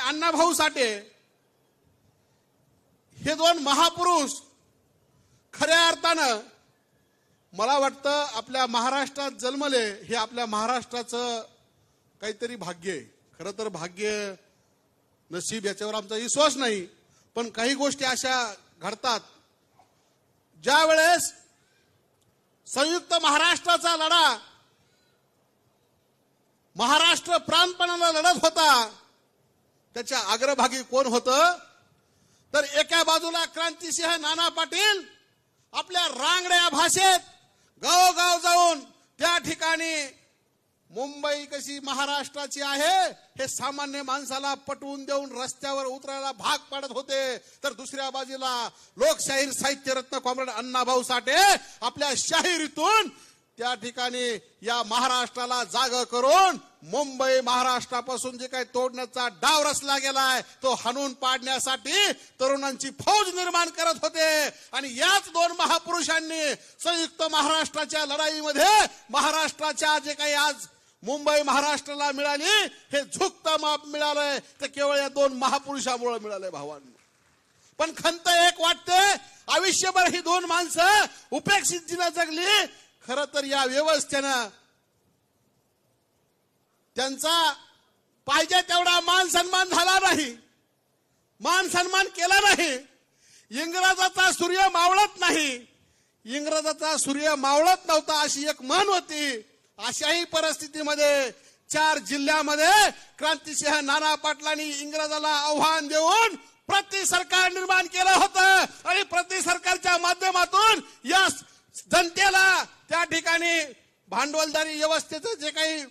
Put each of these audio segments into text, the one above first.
अण्णाभाऊ साठे हे दोन महापुरुष खऱ्या अर्थानं मला वाटतं आपल्या महाराष्ट्रात जन्मले हे आपल्या महाराष्ट्राचं काहीतरी भाग्य आहे। खरं तर भाग्य नशीब याच्यावर आमचा विश्वास नाही, पण काही गोष्टी अशा घडतात ज्या वेळेस संयुक्त महाराष्ट्राचा लढा महाराष्ट्र प्राणपणाला लढत होता, त्याच्या अग्रभागी कोण होतं तर एका बाजूला क्रांतिसिंह नाना पाटील आपल्या रांगड्या भाषेत गावोगाव जाऊन त्या ठिकाणी मुंबई कशी महाराष्ट्राची आहे हे सामान्य माणसाला पटवून देऊन रस्त्यावर उतरायला भाग पाडत होते, तर दुसऱ्या बाजूला लोकशाहीर साहित्यरत्न कॉम्रेड अण्णाभाऊ साठे आपल्या शाहिरीतून त्या ठिकाणी या महाराष्ट्राला जाग करून मुंबई महाराष्ट्रापासून जे काही तोडण्याचा डाव रचला गेलाय तो हाणून पाडण्यासाठी तरुणांची फौज निर्माण करत होते। आणि याच दोन महापुरुषांनी संयुक्त महाराष्ट्राच्या लढाईमध्ये महाराष्ट्राच्या जे काही आज मुंबई महाराष्ट्राला मिळाली हे झुकतं माप मिळालंय ते केवळ या दोन महापुरुषामुळे मिळालंय भावांनो। पण खंत एक वाटते, आयुष्यभर ही दोन माणसं उपेक्षित जीवन जगली। खरं तर या व्यवस्थेनं त्यांचा पाहिजे तेवढा मान सन्मान झाला नाही, मान सन्मान केला नाही। इंग्रजाचा सूर्य मावळत नाही, इंग्रजाचा सूर्य मावळत नव्हता अशी एक म्हण होती। अशाही परिस्थितीमध्ये 4 जिल्ह्यामध्ये क्रांतिसिंह नाना पाटलांनी इंग्रजाला आव्हान देऊन प्रति सरकार निर्माण केलं होतं आणि प्रति सरकारच्या माध्यमातून या जनतेला त्या ठिकाणी भांडवलदारी व्यवस्थेचं जे काही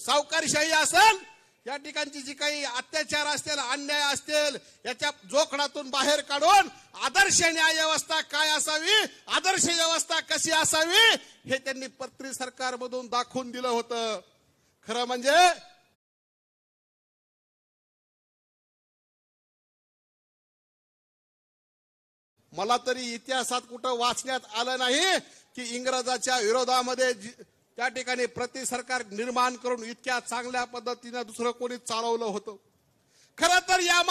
सावकारशाही असेल या ठिकाणची जी काही अत्याचार असतील अन्याय असतील याच्या जोखडातून बाहेर काढून आदर्श न्याय व्यवस्था काय असावी, आदर्श व्यवस्था कशी असावी हे त्यांनी प्रति सरकारमधून दाखवून दिलं होतं। खरं म्हणजे मला तरी इतिहासात कुठं वाचण्यात आलं नाही की इंग्रजाच्या विरोधामध्ये त्या ठिकाणी प्रति सरकार निर्माण करून इतक्या चांगल्या पद्धतीने दुसरं कोणी चालवलं होतं। खरं तर या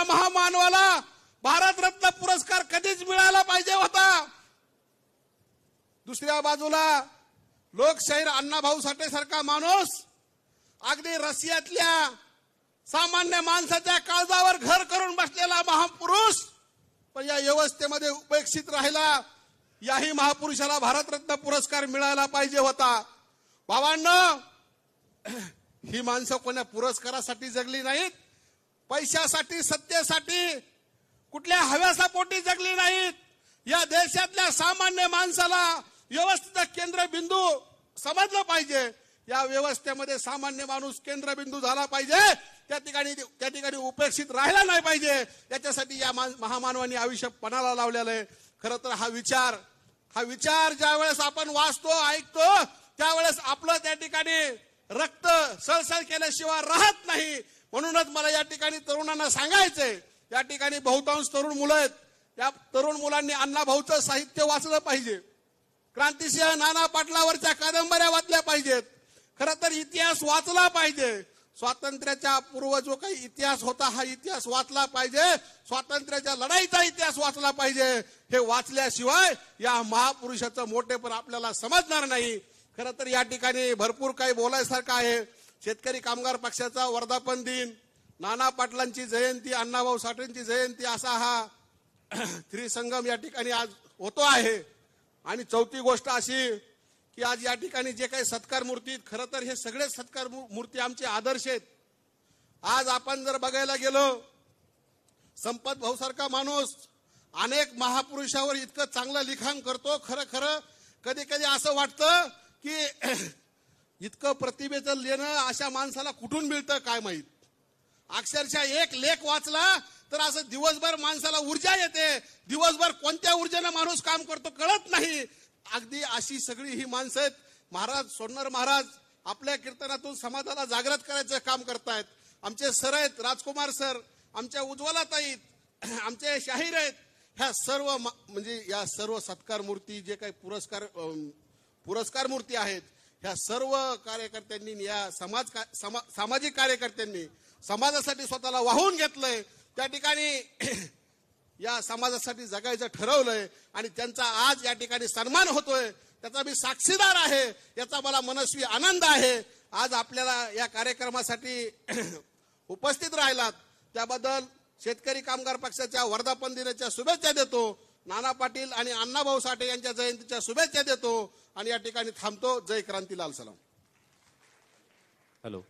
महामानवाला भारतरत्न पुरस्कार कधीच मिळाला पाहिजे होता। दुसऱ्या बाजूला लोकशाहीर अण्णाभाऊ साठे सारखा माणूस अगदी रशियातल्या सामान्य माणसाच्या काळजावर घर करून बसलेला महापुरुष पण या व्यवस्थेमध्ये उपेक्षित राहिला। याही महापुरुषाला भारतरत्न पुरस्कार मिळाला पाहिजे होता। भावांनो, ही माणसं कोणा पुरस्कारासाठी जगली नाहीत, पैशासाठी सत्तेसाठी कुठल्या हव्यासापोटी जगली नाहीत। या देशातल्या सामान्य माणसाला व्यवस्थेचा केंद्रबिंदू समजलं पाहिजे, या व्यवस्थेमध्ये सामान्य माणूस केंद्रबिंदू झाला पाहिजे, त्या ठिकाणी उपेक्षित राहिला नाही पाहिजे। याच्यासाठी या महामानवांनी आयुष्य पणाला लावलेलं आहे। खरं तर हा विचार ज्या वेळेस आपण वाचतो ऐकतो त्यावेळेस आपलं त्या ठिकाणी रक्त सळसळ केल्याशिवाय राहत नाही। म्हणूनच मला या ठिकाणी तरुणांना सांगायचंय, या ठिकाणी बहुतांश तरुण मुलं आहेत, त्या तरुण मुलांनी अण्णाभाऊचं साहित्य वाचलं पाहिजे, क्रांतिसिंह नाना पाटलावरच्या कादंबऱ्या वाचल्या पाहिजेत। खरं तर इतिहास वाचला पाहिजे, स्वातंत्र्याच्या पूर्व जो काही इतिहास होता हा इतिहास वाचला पाहिजे, स्वातंत्र्याच्या लढाईचा इतिहास वाचला पाहिजे। हे वाचल्याशिवाय या महापुरुषाचं मोठेपण आपल्याला समजणार नाही। खरं तर या ठिकाणी भरपूर काही बोलायसारखं आहे। शेतकरी कामगार पक्षाचा वर्धापन दिन, नाना पाटलांची जयंती, अण्णाभाऊ साठेंची जयंती असा हा त्रिसंगम या ठिकाणी आज होतो आहे। आणि चौथी गोष्ट अशी की आज या ठिकाणी जे काही सत्कार मूर्ती, खरं तर हे सगळे सत्कार मूर्ती आमचे आदर्श आहेत। आज आपण जर बघायला गेलो, संपत भाऊ सारखा माणूस अनेक महापुरुषावर इतकं चांगलं लिखाण करतो, खरं कधी कधी असं वाटतं की इतकं प्रतिभेचं लेणं अशा माणसाला कुठून मिळतं काय माहित। अक्षरशः एक लेख वाचला तर असं दिवसभर माणसाला ऊर्जा येते, दिवसभर कोणत्या ऊर्जेने माणूस काम करतो कळत नाही। अगदी अशी सगळी ही माणसं आहेत। महाराज सोन्नर महाराज आपल्या कीर्तनातून समाजाला जागृत करायचं काम करतायत। आमचे सर आहेत राजकुमार सर, आमच्या उज्ज्वलाताई, आमचे शाहीर आहेत। ह्या सर्व म्हणजे या सर्व सत्कार मूर्ती जे काही पुरस्कार मूर्ती आहेत ह्या सर्व कार्यकर्त्यांनी, या सामाजिक कार्यकर्त्यांनी समाजासाठी स्वतःला वाहून घेतलंय. त्या ठिकाणी या समाजासाठी जगायचं ठरवलंय आणि त्यांचा आज या ठिकाणी सन्मान होतोय. त्याचा मी साक्षीदार आहे. याचा मला मनस्वी आनंद आहे. आज आपल्याला या कार्यक्रमासाठी उपस्थित राहिलात त्याबद्दल शेतकरी कामगार पक्षाच्या वर्धापन दिनाच्या शुभेच्छा देतो. नाना पाटील आणि अण्णाभाऊ साठे यांच्या जयंतीच्या शुभेच्छा देतो आणि या ठिकाणी थांबतो. जय क्रांती, लाल सलाम. हॅलो.